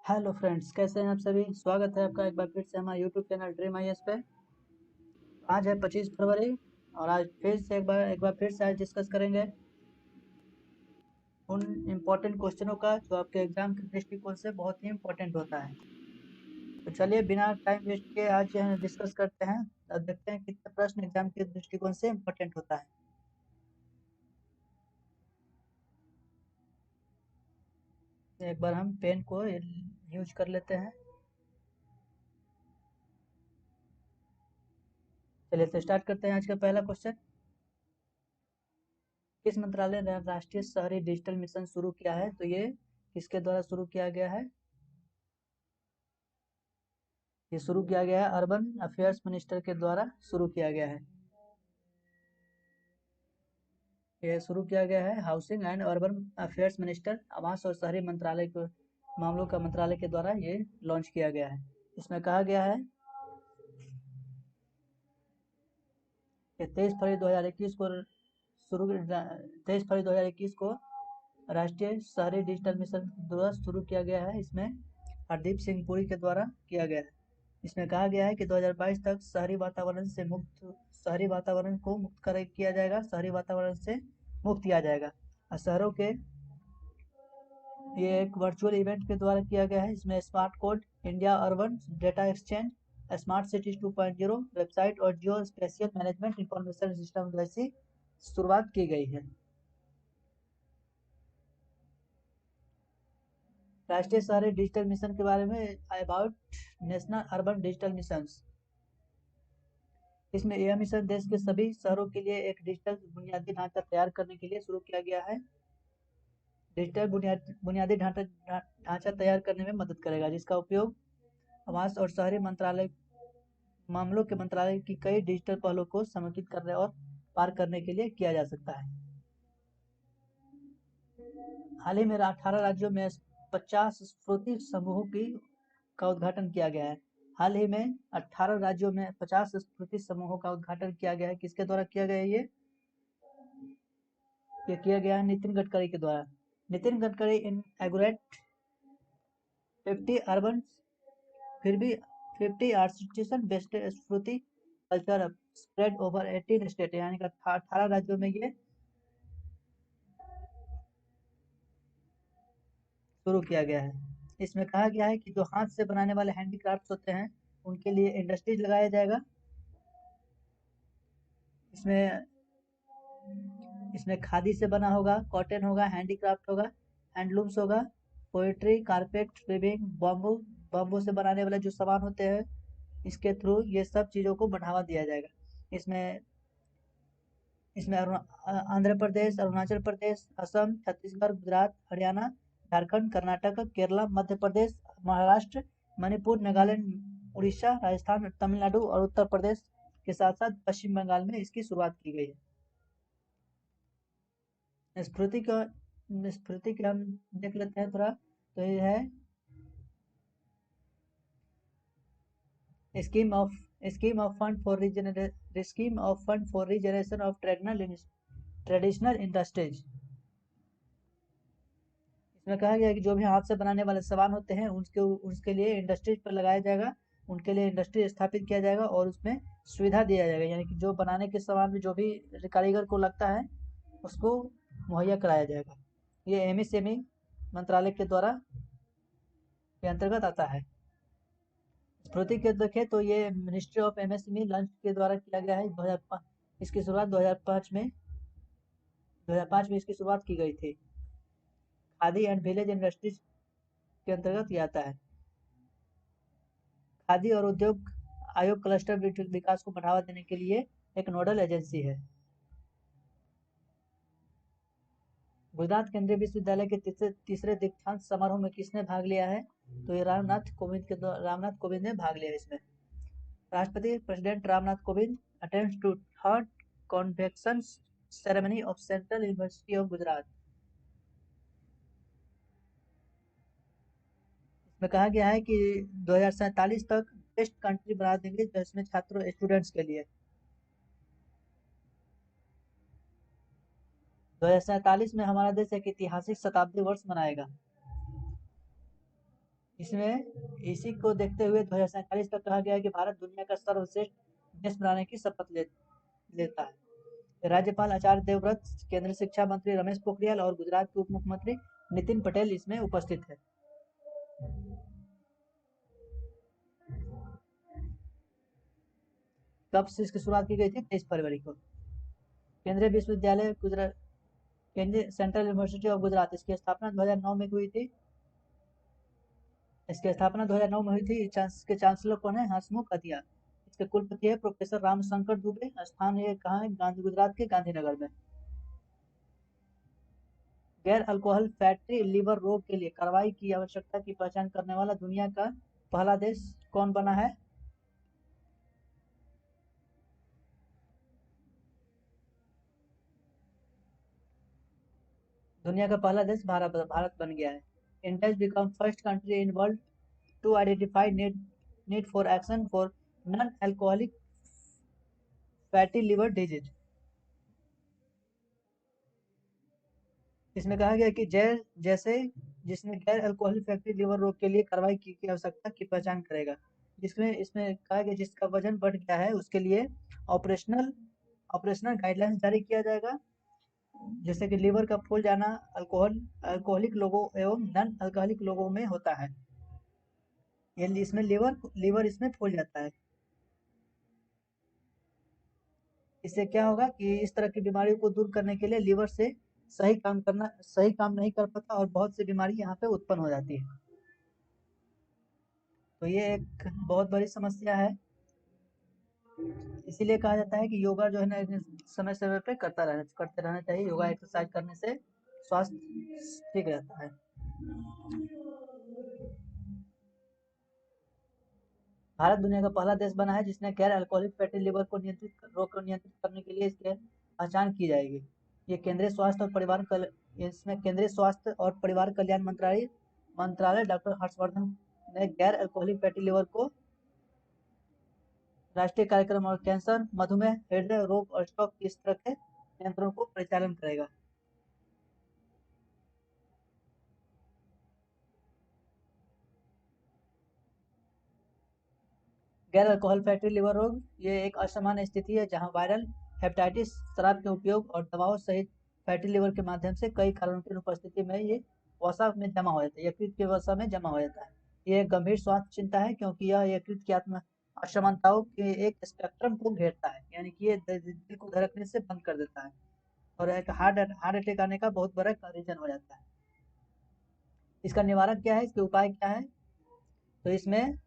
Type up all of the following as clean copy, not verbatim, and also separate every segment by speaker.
Speaker 1: Hello friends, कैसे हैं आप सभी। स्वागत है आपका एक बार फिर से हमारे यूट्यूब चैनल ड्रीम आईएएस पे। आज है 25 फरवरी और आज फिर से एक बार फिर से आज डिस्कस करेंगे उन इम्पोर्टेंट क्वेश्चनों का जो आपके एग्जाम के दृष्टिकोण से बहुत ही इम्पोर्टेंट होता है। तो चलिए बिना टाइम वेस्ट किए आज डिस्कस करते हैं और देखते हैं कितने प्रश्न एग्जाम के दृष्टिकोण से इम्पोर्टेंट होता है। एक बार हम पेन को यूज कर लेते हैं। चलिए तो स्टार्ट करते हैं आज का पहला क्वेश्चन। किस मंत्रालय ने राष्ट्रीय शहरी डिजिटल मिशन शुरू किया है? तो ये किसके द्वारा शुरू किया गया है? ये शुरू किया गया है अर्बन अफेयर्स मिनिस्टर के द्वारा शुरू किया गया है। ये शुरू किया गया है housing and urban affairs minister, आवास और शहरी मंत्रालय के मामलों का मंत्रालय के द्वारा ये लॉन्च किया गया है। इसमें कहा गया है कि 23 फरवरी 2021 को शुरू 23 फरवरी 2021 को राष्ट्रीय शहरी डिजिटल मिशन द्वारा शुरू किया गया है। इसमें हरदीप सिंह पुरी के द्वारा किया गया है। इसमें कहा गया है कि 2022 तक शहरी वातावरण को मुक्त कर किया जाएगा, शहरी वातावरण से मुक्त किया जाएगा। और शहरों के ये एक वर्चुअल इवेंट के द्वारा किया गया है। इसमें smart code, India urban data exchange, smart cities 2.0 website और जियो स्पेशियल मैनेजमेंट इंफॉर्मेशन सिस्टम जैसी शुरुआत की गई है। राष्ट्रीय शहरी डिजिटल मिशन के बारे में about national urban digital mission. इसमें यह मिशन देश के सभी शहरों के लिए एक डिजिटल बुनियादी ढांचा तैयार करने के लिए शुरू किया गया है। डिजिटल बुनियादी ढांचा तैयार करने में मदद करेगा, जिसका उपयोग आवास और शहरी मंत्रालय मामलों के मंत्रालय की कई डिजिटल पहलों को समेकित करने और पार करने के लिए किया जा सकता है। हाल ही में 18 राज्यों में 50 स्फूर्ति समूहों की का उद्घाटन किया गया है। हाल ही में 18 राज्यों में 50 स्फूर्ति समूहों का उद्घाटन किया गया है। किसके द्वारा किया गया है? ये किया गया है नितिन गडकरी के द्वारा। नितिन गडकरी इनॉग्रेट 50 अर्बन फिर भी 50 आर्टिसन बेस्ड स्फूर्ति कल्चर स्प्रेड ओवर 18 स्टेट, यानी कि 18 राज्यों में ये शुरू किया गया है। इसमें कहा गया है कि जो हाथ से बनाने वाले हैंडीक्राफ्ट्स होते हैं उनके लिए इंडस्ट्रीज लगाया जाएगा। इसमें इसमें खादी से बना होगा, कॉटन होगा, हैंडीक्राफ्ट होगा, हैंडलूम्स होगा, पोएट्री, कारपेट, वीविंग, बम्बू से बनाने वाले जो सामान होते हैं, इसके थ्रू ये सब चीज़ों को बढ़ावा दिया जाएगा। इसमें इसमें आंध्र प्रदेश, अरुणाचल प्रदेश, असम, छत्तीसगढ़, गुजरात, हरियाणा, झारखंड, कर्नाटक, केरला, मध्य प्रदेश, महाराष्ट्र, मणिपुर, नागालैंड, उड़ीसा, राजस्थान, तमिलनाडु और उत्तर प्रदेश के साथ साथ पश्चिम बंगाल में इसकी शुरुआत की गई है। स्फूर्ति का हम देख लेते हैं थोड़ा। तो ये है scheme of scheme of fund for regeneration of traditional industries. इसमें कहा गया है कि जो भी हाथ से बनाने वाले सामान होते हैं उसके लिए इंडस्ट्रीज पर लगाया जाएगा, उनके लिए इंडस्ट्री स्थापित किया जाएगा और उसमें सुविधा दिया जाएगा, यानी कि जो बनाने के सामान में जो भी कारीगर को लगता है उसको मुहैया कराया जाएगा। ये एमएसएमई मंत्रालय के द्वारा के अंतर्गत आता है। स्फूर्ति के देखें तो ये मिनिस्ट्री ऑफ एमएसएमई लॉन्च के द्वारा किया गया है। 2005 इसकी शुरुआत 2005 में इसकी शुरुआत की गई थी। खादी एंड विलेज इंडस्ट्रीज के अंतर्गत ये आता है। खादी और उद्योग आयोग क्लस्टर विकास को बढ़ावा देने के लिए एक नोडल एजेंसी है। गुजरात केंद्रीय विश्वविद्यालय के तीसरे दीक्षांत समारोह में किसने भाग लिया है? तो ये रामनाथ कोविंद ने भाग लिया इसमें। राष्ट्रपति president Ramnath Kovind attends to third convocation ceremony of central university of Gujarat. इसमें कहा गया है कि 2047 तक बेस्ट कंट्री बना देंगे जिसमें छात्रों स्टूडेंट्स के लिए। 2047 में हमारा देश एक ऐतिहासिक शताब्दी वर्ष मनाएगा। इसमें इसी को देखते हुए 2047 का कहा गया है कि भारत दुनिया का सर्वश्रेष्ठ देश बनाने की शपथ लेता है। राज्यपाल आचार्य देवव्रत, केंद्रीय शिक्षा मंत्री रमेश पोखरियाल और गुजरात के उप मुख्यमंत्री नितिन पटेल इसमें उपस्थित है। कब से इसकी शुरुआत की गई थी? 23 फरवरी को। केंद्रीय विश्वविद्यालय गुजरात, केंद्रीय सेंट्रल यूनिवर्सिटी ऑफ गुजरात, इसकी स्थापना 2009 में हुई थी। इसकी स्थापना 2009 में हुई थी। इसके चांसलर कौन है? हसमुख अतिया। इसके कुलपति है प्रोफेसर रामशंकर दुबे। स्थान ये कहाँ है? गुजरात के गांधीनगर में। गैर अल्कोहल फैटी लिवर रोग के लिए कार्रवाई की आवश्यकता की पहचान करने वाला दुनिया का पहला देश कौन बना है? दुनिया का पहला देश भारत बन गया है। India become first country in world to identify need for action for non alcoholic fatty liver disease. इसमें कहा गया कि जैसे जिसने गैर अल्कोहलिक फैटी लिवर रोग के लिए कार्रवाई की आवश्यकता की पहचान करेगा, जिसमें इसमें कहा गया जिसका वजन बढ़ गया है उसके लिए ऑपरेशनल ऑपरेशनल गाइडलाइंस जारी किया जाएगा। जैसे कि लिवर का फूल जाना अल्कोहलिक लोगों एवं नॉन अल्कोहलिक लोगों में होता है। ये इसमें लिवर इसमें फूल जाता है। इससे क्या होगा कि इस तरह की बीमारियों को दूर करने के लिए लिवर से सही काम नहीं कर पाता और बहुत सी बीमारी यहाँ पे उत्पन्न हो जाती है। तो ये एक बहुत बड़ी समस्या है। इसीलिए कहा जाता है कि योगा जो है ना समय समय पे करते रहना चाहिए। योगा एक्सरसाइज करने से स्वास्थ्य ठीक रहता है। भारत दुनिया का पहला देश बना है जिसने गैर अल्कोहलिक फैटी लिवर को नियंत्रित करने के लिए इसके पहचान की जाएगी। ये केंद्रीय स्वास्थ्य और परिवार कल्याण मंत्रालय डॉक्टर हर्षवर्धन ने गैर अल्कोहलिक फैटी लिवर को राष्ट्रीय कार्यक्रम और कैंसर, मधुमेह, हृदय रोग और स्ट्रोक इस तरह के नियंत्रण को परिचालन करेगा। गैर अल्कोहल फैटी लिवर रोग ये एक असामान्य स्थिति है जहां वायरल हेपेटाइटिस, शराब के उपयोग और दवाओं सहित फैटी लिवर के माध्यम से कई कारणों की उपस्थिति में ये वसा में जमा हो जाता है, यकृत की वसा में जमा हो जाता है। ये एक गंभीर स्वास्थ्य चिंता है क्योंकि यह यकृत की असमानताओं के एक स्पेक्ट्रम को घेरता है, यानी कि ये दिल को धड़कने से बंद कर देता है और एक हार्ट अटैक आने का बहुत बड़ा रीजन हो जाता है। इसका निवारक क्या है? इसके उपाय क्या है? तो इसमें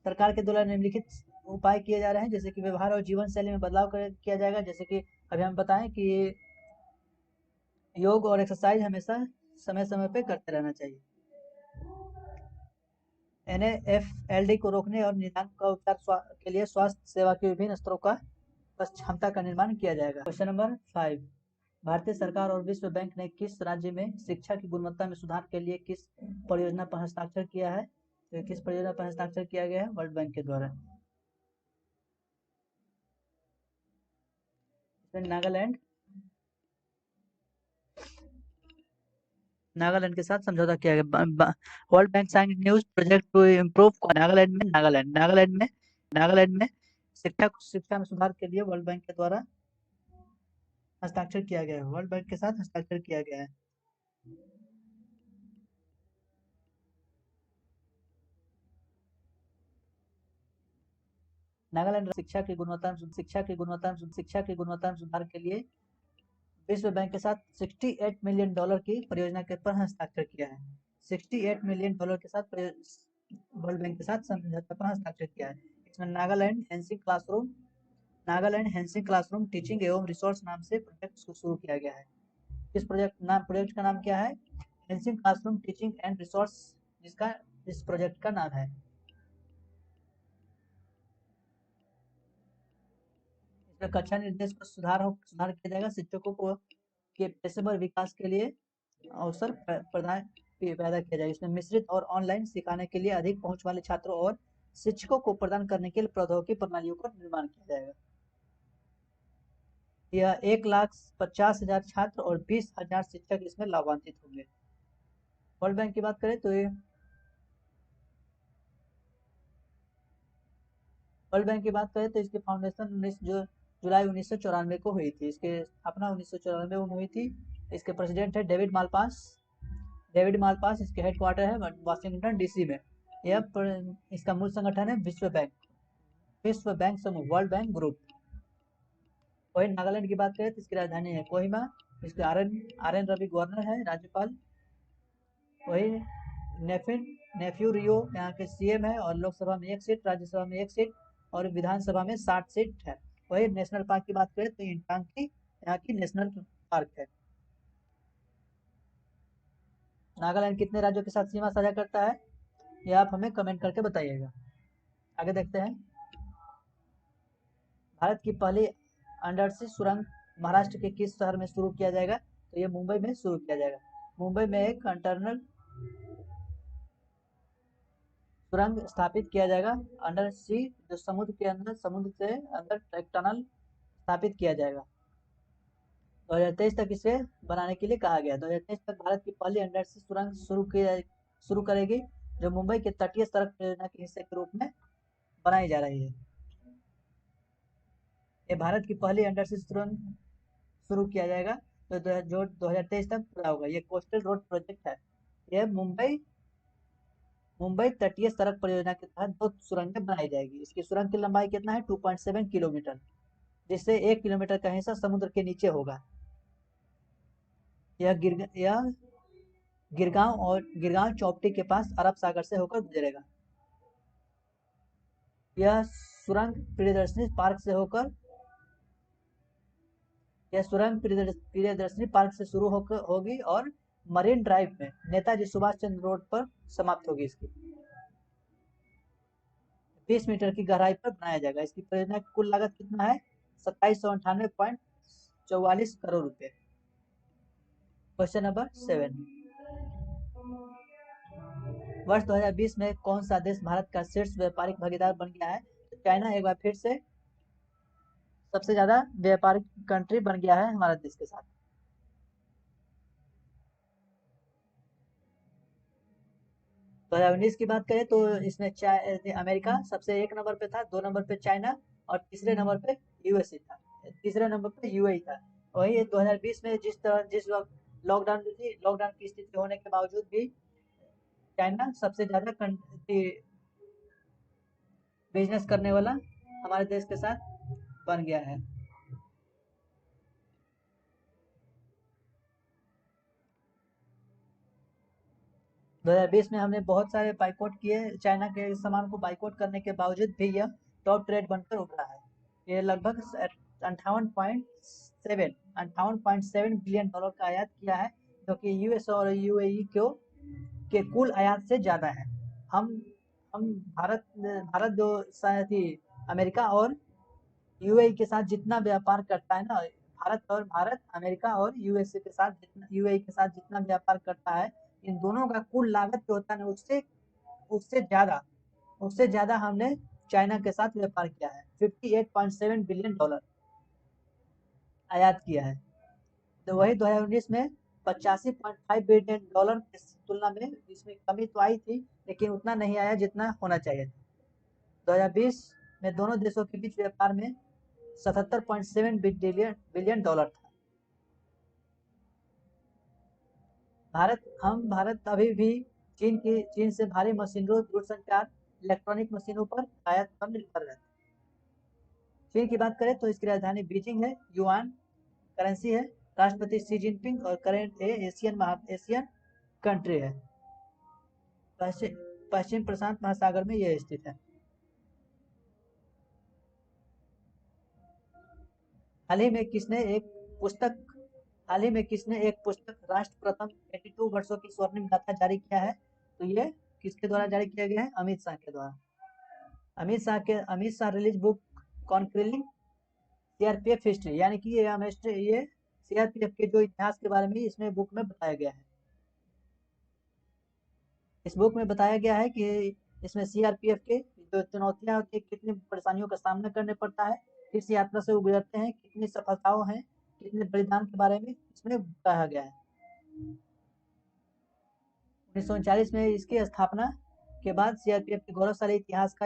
Speaker 1: सरकार के द्वारा निम्नलिखित उपाय किए जा रहे हैं, जैसे कि व्यवहार और जीवन शैली में बदलाव किया जाएगा। जैसे कि अभी हम बताएं कि योग और एक्सरसाइज हमेशा समय समय पे करते रहना चाहिए। NAFLD को रोकने और निदान का उपचार के लिए स्वास्थ्य सेवा के विभिन्न स्तरों का क्षमता का निर्माण किया जाएगा। क्वेश्चन नंबर 5, भारतीय सरकार और विश्व बैंक ने किस राज्य में शिक्षा की गुणवत्ता में सुधार के लिए किस परियोजना पर हस्ताक्षर किया है? तो किस परियोजना पर हस्ताक्षर किया गया है? वर्ल्ड बैंक के द्वारा। नागालैंड नागालैंड के साथ समझौता किया गया। World Bank sign news project to improve Nagaland में शिक्षा में सुधार के लिए वर्ल्ड बैंक के द्वारा हस्ताक्षर किया गया है। वर्ल्ड बैंक के साथ हस्ताक्षर किया गया है। नागालैंड शिक्षा की गुणवत्ता में सुधार के लिए विश्व बैंक के साथ $68 मिलियन की परियोजना के पर हस्ताक्षर किया है। $68 मिलियन के साथ वर्ल्ड बैंक के साथ समझौता पर हस्ताक्षर किया है। इसमें नागालैंड हैंसिंग क्लासरूम टीचिंग एवं रिसोर्स नाम से प्रोजेक्ट को शुरू किया गया है। प्रोजेक्ट का नाम क्या है? हैंसिंग क्लासरूम टीचिंग एंड रिसोर्स, जिसका इस प्रोजेक्ट का नाम है। इसमें कक्षा निर्देश पर सुधार किया जाएगा। शिक्षकों को के पेशेवर विकास के लिए अवसर पैदा किया जाएगा। इसमें मिश्रित और ऑनलाइन सिखाने के लिए अधिक पहुंच वाले छात्रों और शिक्षकों को प्रदान करने के लिए प्रौद्योगिकी प्रणालियों का निर्माण किया जाएगा। यह 1,50,000 छात्र और 20,000 शिक्षक इसमें लाभान्वित होंगे। वर्ल्ड बैंक की बात करें तो ये वर्ल्ड बैंक की बात करें तो इसकी फाउंडेशन 19 जुलाई 1994 को हुई थी। इसकी स्थापना 1994 में हुई थी। इसके प्रेसिडेंट है डेविड मालपास। डेविड मालपास इसके हेडक्वार्टर है वाशिंगटन डीसी में। इसका मूल संगठन है विश्व बैंक समूह, वर्ल्ड बैंक ग्रुप। वही नागालैंड की बात करें तो इसकी राजधानी है कोहिमा। इसके आर एन रवि गवर्नर है, राज्यपाल। वही नेफ्यू रियो यहाँ के सीएम है, और लोकसभा में 1 सीट, राज्यसभा में 1 सीट, और विधानसभा में 60 सीट है। वही नेशनल पार्क की बात करें तो इंटांकी यहाँ की नेशनल पार्क है। नागालैंड कितने राज्यों के साथ सीमा साझा करता है, यह आप हमें कमेंट करके बताइएगा। आगे देखते हैं। भारत की पहली अंडरसी सुरंग महाराष्ट्र के किस शहर में शुरू किया जाएगा, तो ये मुंबई में शुरू किया जाएगा। मुंबई में एक अंडर सुरंग स्थापित किया जाएगा, अंडर सी, जो समुद्र के अंदर, समुद्र से अंदर एक टनल स्थापित किया जाएगा। 2023 तक इसे बनाने के लिए कहा गया। 2023 तक भारत की पहली अंडर सी सुरंग शुरू करेगी, जो मुंबई के तटीय सड़क परियोजना के हिस्से के रूप में बनाई जा रही है। ये भारत की पहली अंडर सी सुरंग शुरू किया जाएगा, तो जो 2023 तक पूरा होगा। ये कोस्टल रोड प्रोजेक्ट है। यह मुंबई तटीय सड़क परियोजना के तहत 2 सुरंगें बनाई जाएगी। इसकी सुरंग की लंबाई कितना है, 2.7 किलोमीटर, जिससे 1 किलोमीटर का हिस्सा समुद्र के नीचे होगा। यह गिरगांव चौपटी के पास अरब सागर से होकर गुजरेगा। यह सुरंग प्रियदर्शनी पार्क से शुरू होगी और मरीन ड्राइव में नेताजी सुभाष चंद्र रोड पर समाप्त होगी। इसकी 20 मीटर की गहराई पर बनाया जाएगा। इसकी परियोजना की कुल लागत कितना है, 2798.44 करोड़ रुपए। क्वेश्चन नंबर 7, वर्ष 2020 में कौन सा देश भारत का शीर्ष व्यापारिक भागीदार बन गया है, तो चाइना एक बार फिर से सबसे ज्यादा व्यापारिक कंट्री बन गया है हमारे देश के साथ। 2019 की बात करें तो इसमें अमेरिका सबसे 1 नंबर पे था, 2 नंबर पे चाइना, और तीसरे नंबर पे यूएसए था, तीसरे नंबर पे यूएई था। वही 2020 में जिस वक्त लॉकडाउन की स्थिति होने के बावजूद भी चाइना सबसे ज्यादा बिजनेस करने वाला हमारे देश के साथ बन गया है। दो 2020 में हमने बहुत सारे बाइकआउट किए, चाइना के सामान को बाइकआउट करने के बावजूद भी यह टॉप ट्रेड बनकर उभरा है। ये लगभग 58.7 बिलियन डॉलर का आयात किया है, जो कि यूएस और यूएई के कुल आयात से ज्यादा है। हम भारत जो थी अमेरिका और यूएई के साथ जितना व्यापार करता है ना, भारत अमेरिका और यूएई के साथ जितना व्यापार करता है, इन दोनों का कुल लागत जो होता है ना, उससे ज्यादा हमने चाइना के साथ व्यापार किया है। 58.7 बिलियन डॉलर आयात किया है। तो वही 2019 में 85.5 बिलियन डॉलर की तुलना में इसमें कमी तो आई थी, लेकिन उतना नहीं आया जितना होना चाहिए था। 2020 में दोनों देशों के बीच व्यापार में 77.7 बिलियन डॉलर था। भारत अभी भी चीन से भारी मशीनरों, दूरसंचार, इलेक्ट्रॉनिक मशीनों पर आयात पर निर्भर है। चीन की बात करें तो इसकी राजधानी बीजिंग है, युआन करेंसी है, राष्ट्रपति शी जिनपिंग और करेंट एशियन कंट्री है। पश्चिम प्रशांत महासागर में यह स्थित है। हाल ही में किसने एक पुस्तक राष्ट्र प्रथम 82 वर्षों की स्वर्णिम गाथा जारी किया है, तो ये किसके द्वारा जारी किया गया है, अमित शाह के द्वारा। Amit Shah release book chronicling CRPF history, यानी कि ये सीआरपीएफ के जो इतिहास के बारे में इसमें बुक में बताया गया है। इस बुक में बताया गया है कि इसमें सीआरपीएफ के जो चुनौतियां होती है, कितनी परेशानियों का सामना करने पड़ता है, किस यात्रा से वो गुजरते हैं, कितनी सफलताओं हैं, कितने बलिदान के बारे में इसमें बताया गया है। 1939 में इसकी स्थापना के बाद सीआरपीएफ के गौरवशाली इतिहास का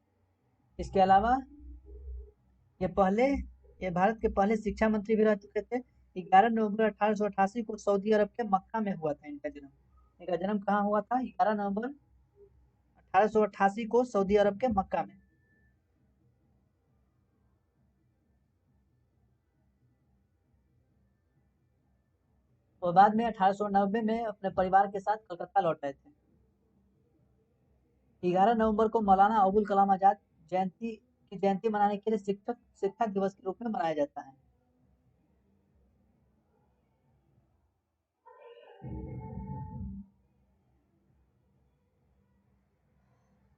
Speaker 1: इसके अलावा ये भारत के पहले शिक्षा मंत्री भी रह चुके थे। 11 नवंबर 1888 को सऊदी अरब के मक्का में हुआ था इनका जन्म। इनका जन्म कहाँ हुआ था? 11 नवंबर 1888 को सऊदी अरब के मक्का में। और बाद में 1890 में अपने परिवार के साथ कलकत्ता लौट आए थे। 11 नवंबर को मौलाना अबुल कलाम आजाद जयंती मनाने के लिए शिक्षक दिवस के रूप में मनाया जाता है।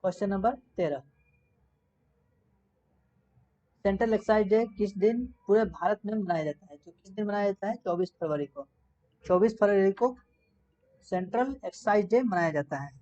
Speaker 1: Question number 13, central excise day किस दिन पूरे भारत में मनाया जाता है? तो किस दिन मनाया जाता है? 24 फरवरी को। 24 फरवरी को सेंट्रल एक्साइज डे मनाया जाता है।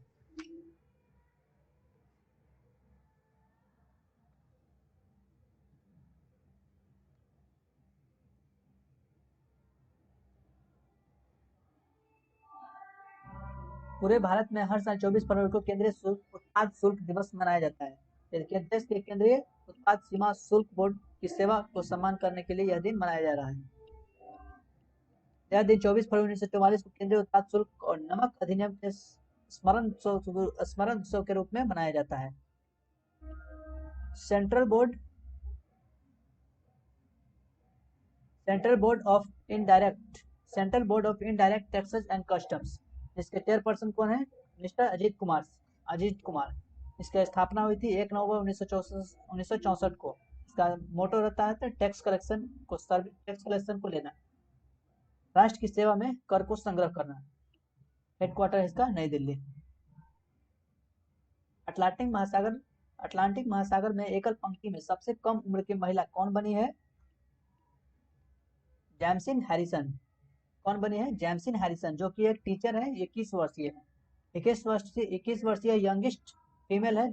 Speaker 1: पूरे भारत में हर साल 24 फरवरी को केंद्रीय उत्पाद शुल्क दिवस मनाया जाता है। देश के केंद्रीय उत्पाद सीमा शुल्क बोर्ड की सेवा को सम्मान करने के लिए यह दिन मनाया जा रहा है। यह दिन 24 फरवरी 1944 को केंद्रीय उत्पाद शुल्क और नमक अधिनियम के स्मरण उत्सव के रूप में मनाया जाता है। Central board of indirect taxes and customs, इसके चेयरपर्सन कौन है? मिस्टर अजीत कुमार। इसकी स्थापना हुई थी 1 नवंबर 1964 को। इसका मोटो रहता है टैक्स कलेक्शन को लेना, राष्ट्र की सेवा में कर को संग्रह करना। हेडक्वार्टर इसका नई दिल्ली। अटलांटिक महासागर में एकल पंक्ति में सबसे कम उम्र की महिला कौन बनी है? जैमसिन हैरिसन। कौन बनी है? जैमसिन हैरिसन, जो कि एक टीचर है, 21 वर्षीय है। 21 वर्षीय यंगेस्ट फीमेल है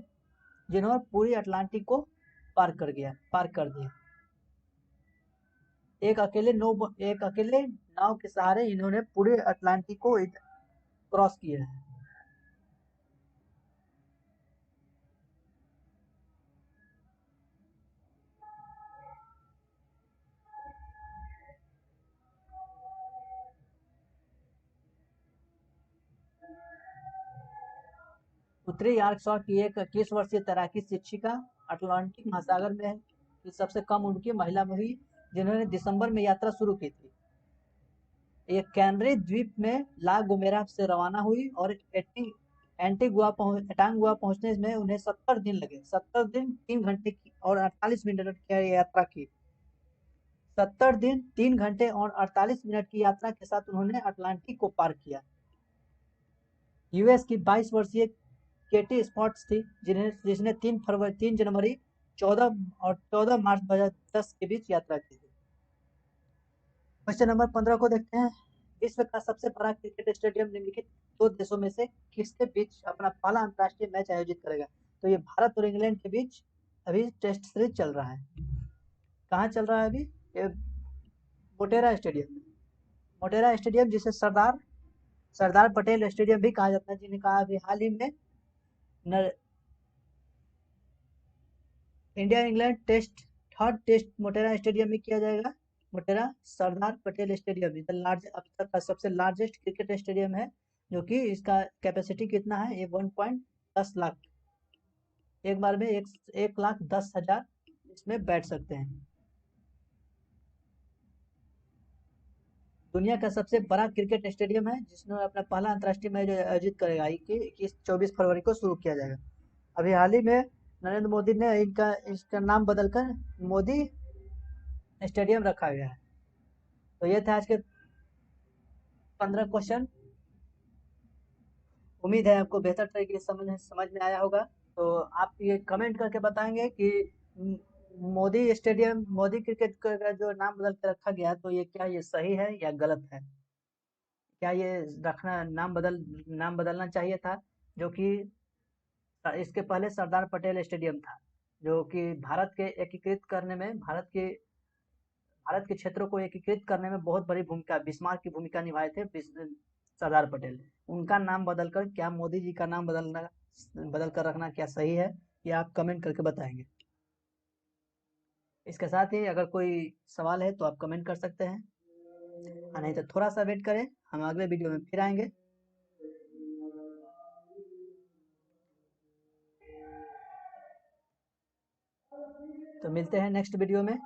Speaker 1: जिन्होंने पूरी अटलांटिक को पार कर दिया। एक अकेले नाव के सहारे इन्होंने पूरे अटलांटिक को क्रॉस किया है। उत्तरी यार्कशॉर की एक 21 वर्षीय तैराकी शिक्षिका अटलांटिक महासागर में सबसे कम उम्र की महिला हुई जिन्होंने दिसंबर में यात्रा शुरू की थी। ये कैनरी द्वीप में ला गोमेरा से रवाना हुई और एंटीगुआ पहुंचने में उन्हें 70 दिन लगे। 70 दिन 3 घंटे और 48 मिनट की यात्रा की। 70 दिन 3 घंटे और 48 मिनट की यात्रा के साथ उन्होंने अटलांटिक को पार किया। यूएस की 22 वर्षीय केटी स्पॉट्स थी जिसने 3 जनवरी 14 मार्च 2010 के बीच यात्रा की थी। क्वेश्चन नंबर 15 को देखते हैं। विश्व का सबसे बड़ा क्रिकेट स्टेडियम निम्नलिखित 2 देशों में से किसके बीच अपना पहला अंतर्राष्ट्रीय मैच आयोजित करेगा? तो ये भारत और इंग्लैंड के बीच अभी टेस्ट सीरीज चल रहा है। कहाँ चल रहा है अभी? ये मोटेरा स्टेडियम जिसे सरदार पटेल स्टेडियम भी कहा जाता है, जिन्हें कहा अभी हाल ही में India England third test Motera stadium में किया जाएगा। मोटेरा सरदार पटेल स्टेडियम अब तक का सबसे लार्जेस्ट क्रिकेट स्टेडियम है, जो कि इसका कैपेसिटी कितना है? ये 1.10 लाख, एक बार में 1,10,000 इसमें बैठ सकते हैं। दुनिया का सबसे बड़ा क्रिकेट स्टेडियम है जिसने अपना पहला अंतर्राष्ट्रीय मैच आयोजित करेगा, 24 फरवरी को शुरू किया जाएगा। अभी हाल ही में नरेंद्र मोदी ने इसका नाम बदलकर मोदी स्टेडियम रखा गया है। तो ये थे आज के 15 क्वेश्चन। उम्मीद है आपको बेहतर तरीके से समझ में आया होगा। तो आप ये कमेंट करके बताएंगे कि मोदी क्रिकेट का जो नाम बदल के रखा गया, तो ये क्या ये सही है या गलत है? क्या ये नाम बदलना चाहिए था? जो कि इसके पहले सरदार पटेल स्टेडियम था, जो कि भारत के क्षेत्रों को एकीकृत करने में बहुत बड़ी भूमिका, बिस्मार्क की भूमिका निभाए थे सरदार पटेल। उनका नाम बदलकर क्या मोदी जी का नाम बदल कर रखना क्या सही है? ये आप कमेंट करके बताएंगे। इसके साथ ही अगर कोई सवाल है तो आप कमेंट कर सकते हैं, और नहीं तो थोड़ा सा वेट करें, हम अगले वीडियो में फिर आएंगे। तो मिलते हैं नेक्स्ट वीडियो में।